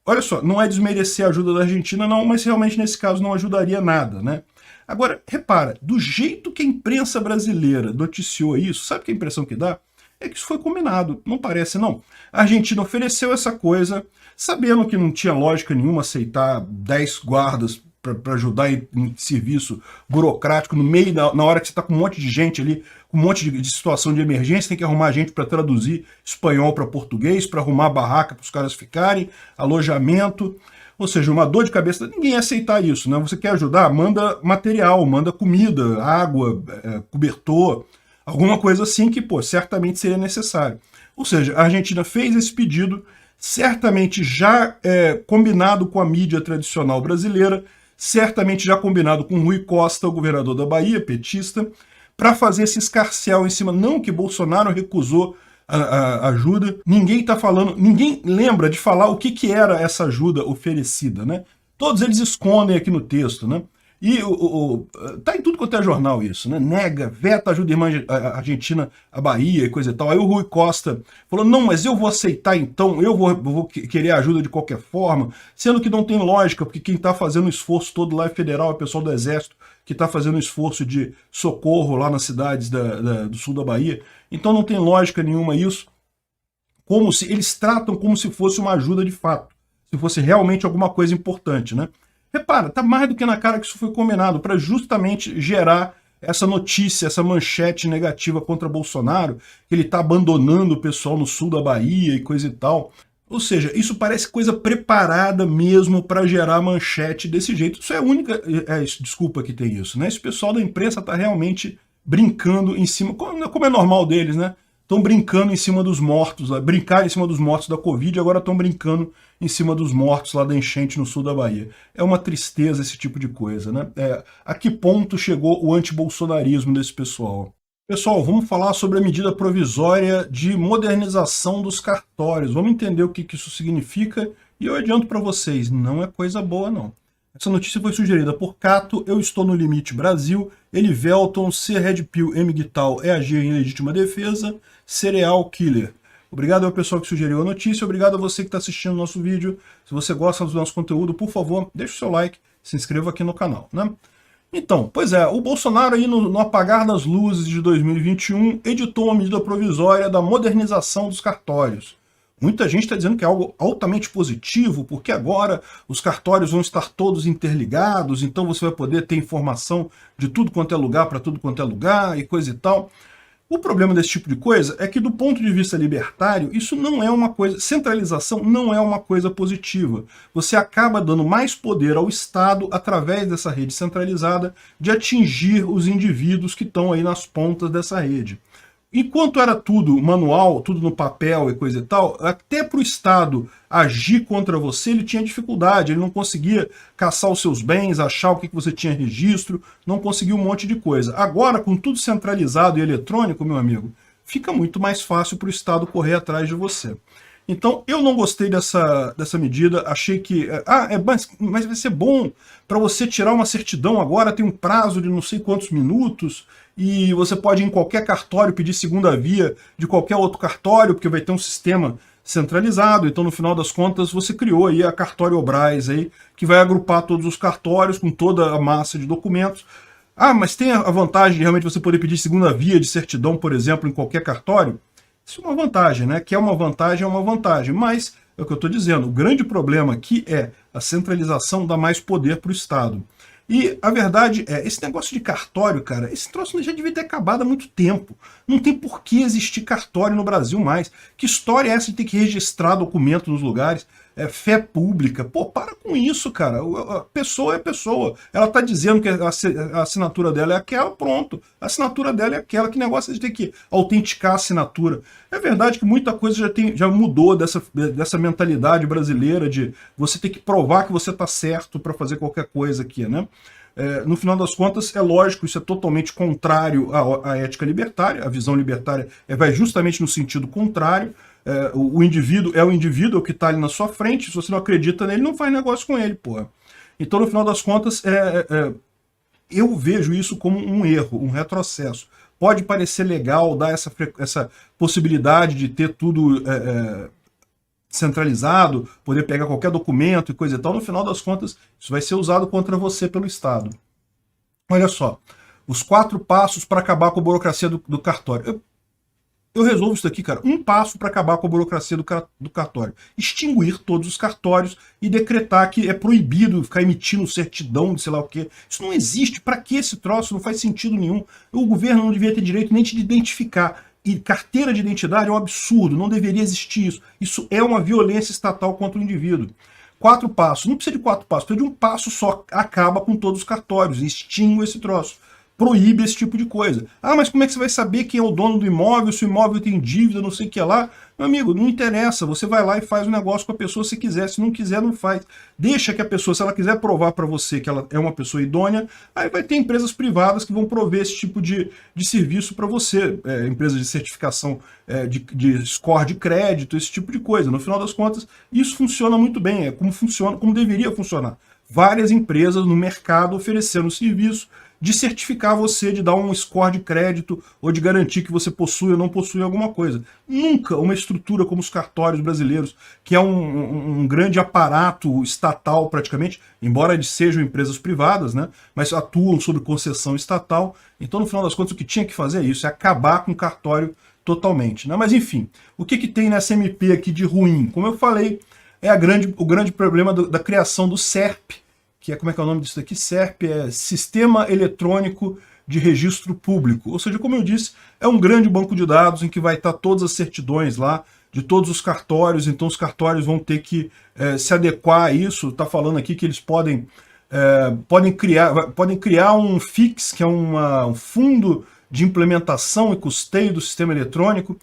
Olha só, não é desmerecer a ajuda da Argentina não, mas realmente nesse caso não ajudaria nada, né? Agora, repara, do jeito que a imprensa brasileira noticiou isso, sabe que a impressão que dá? é que isso foi combinado, não parece não. A Argentina ofereceu essa coisa, sabendo que não tinha lógica nenhuma aceitar 10 guardas para ajudar em serviço burocrático no meio, na hora que você está com um monte de gente ali, com um monte de situação de emergência, tem que arrumar gente para traduzir espanhol para português, para arrumar barraca para os caras ficarem, alojamento, ou seja, uma dor de cabeça. Ninguém ia aceitar isso, né? Você quer ajudar? Manda material, manda comida, água, cobertor, alguma coisa assim que, pô, certamente seria necessário. Ou seja, a Argentina fez esse pedido, certamente já combinado com a mídia tradicional brasileira, certamente já combinado com Rui Costa, o governador da Bahia, petista, para fazer esse escarcéu em cima. Não que Bolsonaro recusou a ajuda, ninguém está falando, ninguém lembra de falar o que era essa ajuda oferecida, né? Todos eles escondem aqui no texto, né? E tá em tudo quanto é jornal isso, né? Nega, veta ajuda irmã Argentina à Bahia e coisa e tal. Aí o Rui Costa falou, não, mas eu vou aceitar então, eu vou querer ajuda de qualquer forma, sendo que não tem lógica, porque quem está fazendo o esforço todo lá é federal, é o pessoal do Exército, que está fazendo um esforço de socorro lá nas cidades do sul da Bahia. Então não tem lógica nenhuma isso. Como se eles tratam como se fosse uma ajuda de fato, se fosse realmente alguma coisa importante, né? Repara, tá mais do que na cara que isso foi combinado para justamente gerar essa notícia, essa manchete negativa contra Bolsonaro, que ele está abandonando o pessoal no sul da Bahia e coisa e tal. Ou seja, isso parece coisa preparada mesmo para gerar manchete desse jeito. Isso é a única desculpa que tem isso, né? Esse pessoal da imprensa está realmente brincando em cima, como é normal deles, né? Estão brincando em cima dos mortos, brincaram em cima dos mortos da Covid, agora estão brincando em cima dos mortos lá da enchente no sul da Bahia. É uma tristeza esse tipo de coisa, né? A que ponto chegou o antibolsonarismo desse pessoal? Pessoal, vamos falar sobre a medida provisória de modernização dos cartórios. Vamos entender o que isso significa e eu adianto para vocês, não é coisa boa não. Essa notícia foi sugerida por Cato, Eu Estou no Limite Brasil, Elivelton, C. Red Pill, M. Guital, É Agir em Legítima Defesa, Cereal Killer. Obrigado ao pessoal que sugeriu a notícia, obrigado a você que está assistindo o nosso vídeo. Se você gosta do nosso conteúdo, por favor, deixe o seu like, se inscreva aqui no canal, né? Então, pois é, o Bolsonaro aí no apagar das luzes de 2021 editou uma medida provisória da modernização dos cartórios. Muita gente está dizendo que é algo altamente positivo, porque agora os cartórios vão estar todos interligados, então você vai poder ter informação de tudo quanto é lugar para tudo quanto é lugar e coisa e tal. O problema desse tipo de coisa é que, do ponto de vista libertário, isso não é uma coisa... Centralização não é uma coisa positiva. Você acaba dando mais poder ao Estado, através dessa rede centralizada, de atingir os indivíduos que estão aí nas pontas dessa rede. Enquanto era tudo manual, tudo no papel e coisa e tal, até para o Estado agir contra você, ele tinha dificuldade, ele não conseguia caçar os seus bens, achar o que você tinha registro, não conseguia um monte de coisa. Agora, com tudo centralizado e eletrônico, meu amigo, fica muito mais fácil para o Estado correr atrás de você. Então, eu não gostei dessa medida, achei que... mas vai ser bom para você tirar uma certidão agora, tem um prazo de não sei quantos minutos, e você pode ir em qualquer cartório pedir segunda via de qualquer outro cartório, porque vai ter um sistema centralizado, então no final das contas você criou aí a Cartório-Brás aí, que vai agrupar todos os cartórios com toda a massa de documentos. Ah, mas tem a vantagem de realmente você poder pedir segunda via de certidão, por exemplo, em qualquer cartório? Isso é uma vantagem, né? Que é uma vantagem, mas é o que eu estou dizendo, o grande problema aqui é a centralização dá mais poder para o Estado. E a verdade é, esse negócio de cartório, cara, esse troço já devia ter acabado há muito tempo. Não tem por que existir cartório no Brasil mais. Que história é essa de ter que registrar documento nos lugares? Fé pública. Pô, para com isso, cara. A pessoa é pessoa. Ela tá dizendo que a assinatura dela é aquela, pronto. A assinatura dela é aquela. Que negócio de ter que autenticar a assinatura? É verdade que muita coisa já mudou dessa mentalidade brasileira de você ter que provar que você tá certo para fazer qualquer coisa aqui, né? No final das contas, é lógico, isso é totalmente contrário à ética libertária. A visão libertária vai justamente no sentido contrário. O indivíduo é o indivíduo que está ali na sua frente. Se você não acredita nele, não faz negócio com ele, porra. Então, no final das contas, eu vejo isso como um erro, um retrocesso. Pode parecer legal dar essa possibilidade de ter tudo centralizado, poder pegar qualquer documento e coisa e tal. No final das contas, isso vai ser usado contra você pelo Estado. Olha só, os 4 passos para acabar com a burocracia do cartório. Eu resolvo isso daqui, cara, um passo para acabar com a burocracia do cartório. Extinguir todos os cartórios e decretar que é proibido ficar emitindo certidão de sei lá o quê. Isso não existe. Para que esse troço? Não faz sentido nenhum. O governo não devia ter direito nem de identificar. E carteira de identidade é um absurdo, não deveria existir isso. Isso é uma violência estatal contra o indivíduo. 4 passos. Não precisa de 4 passos, precisa de um passo só. Acaba com todos os cartórios, extingue esse troço. Proíbe esse tipo de coisa. Ah, mas como é que você vai saber quem é o dono do imóvel, se o imóvel tem dívida, não sei o que lá? Meu amigo, não interessa, você vai lá e faz o negócio com a pessoa se quiser, se não quiser, não faz. Deixa que a pessoa, se ela quiser provar para você que ela é uma pessoa idônea, aí vai ter empresas privadas que vão prover esse tipo de serviço para você, empresas de certificação de score de crédito, esse tipo de coisa. No final das contas, isso funciona muito bem, é como funciona, como deveria funcionar. Várias empresas no mercado oferecendo serviço de certificar você, de dar um score de crédito ou de garantir que você possui ou não possui alguma coisa. Nunca uma estrutura como os cartórios brasileiros, que é um grande aparato estatal praticamente, embora eles sejam empresas privadas, né, mas atuam sob concessão estatal. Então, no final das contas, o que tinha que fazer é isso, é acabar com o cartório totalmente. Né? Mas, enfim, o que tem nessa MP aqui de ruim? Como eu falei, é o grande problema da criação do SERP, que é, como é que é o nome disso daqui? SERP é Sistema Eletrônico de Registro Público. Ou seja, como eu disse, é um grande banco de dados em que vai estar todas as certidões lá, de todos os cartórios, então os cartórios vão ter que se adequar a isso. Está falando aqui que eles podem criar um FIX, que é um fundo de implementação e custeio do sistema eletrônico,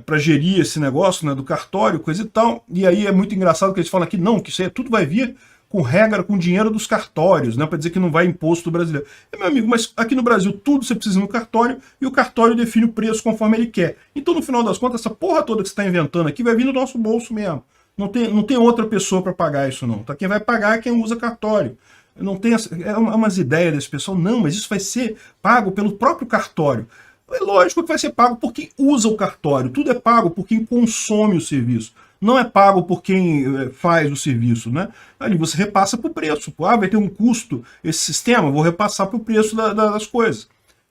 para gerir esse negócio, né, do cartório, coisa e tal. E aí é muito engraçado que eles falam aqui, não, que isso aí tudo vai vir com regra, com dinheiro dos cartórios, né, para dizer que não vai imposto brasileiro. Meu amigo, mas aqui no Brasil tudo você precisa ir no cartório e o cartório define o preço conforme ele quer. Então, no final das contas, essa porra toda que você está inventando aqui vai vir do nosso bolso mesmo. Não tem outra pessoa para pagar isso, não. Tá? Quem vai pagar é quem usa cartório. Não tem umas ideias desse pessoal, não, mas isso vai ser pago pelo próprio cartório. É lógico que vai ser pago por quem usa o cartório. Tudo é pago por quem consome o serviço. Não é pago por quem faz o serviço, né? Ali você repassa para o preço. Ah, vai ter um custo esse sistema, vou repassar para o preço das coisas.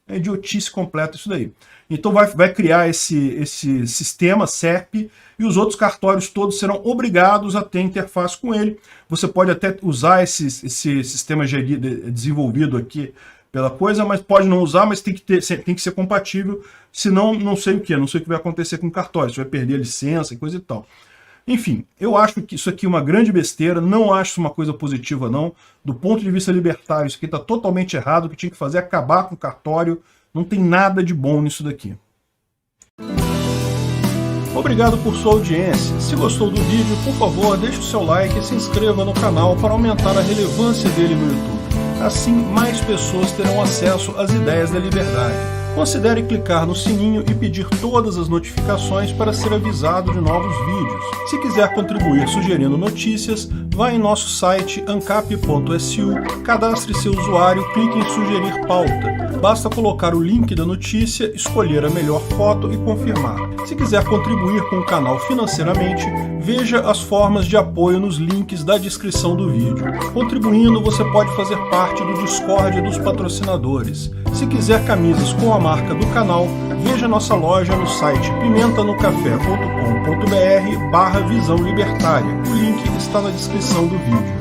É idiotice completa isso daí. Então vai criar esse sistema SERP e os outros cartórios todos serão obrigados a ter interface com ele. Você pode até usar esse sistema desenvolvido aqui pela coisa, mas pode não usar, mas tem que ser compatível, senão não sei o que, não sei o que vai acontecer com o cartório, você vai perder a licença e coisa e tal. Enfim, eu acho que isso aqui é uma grande besteira, não acho isso uma coisa positiva não, do ponto de vista libertário, isso aqui está totalmente errado, o que tinha que fazer é acabar com o cartório, não tem nada de bom nisso daqui. Obrigado por sua audiência, se gostou do vídeo, por favor, deixe o seu like e se inscreva no canal para aumentar a relevância dele no YouTube. Assim, mais pessoas terão acesso às ideias da liberdade. Considere clicar no sininho e pedir todas as notificações para ser avisado de novos vídeos. Se quiser contribuir sugerindo notícias, vá em nosso site ancap.su, cadastre seu usuário, clique em sugerir pauta. Basta colocar o link da notícia, escolher a melhor foto e confirmar. Se quiser contribuir com o canal financeiramente, veja as formas de apoio nos links da descrição do vídeo. Contribuindo, você pode fazer parte do Discord dos patrocinadores. Se quiser camisas com a marca do canal, veja nossa loja no site pimentanocafé.com.br/visão libertária. O link está na descrição do vídeo.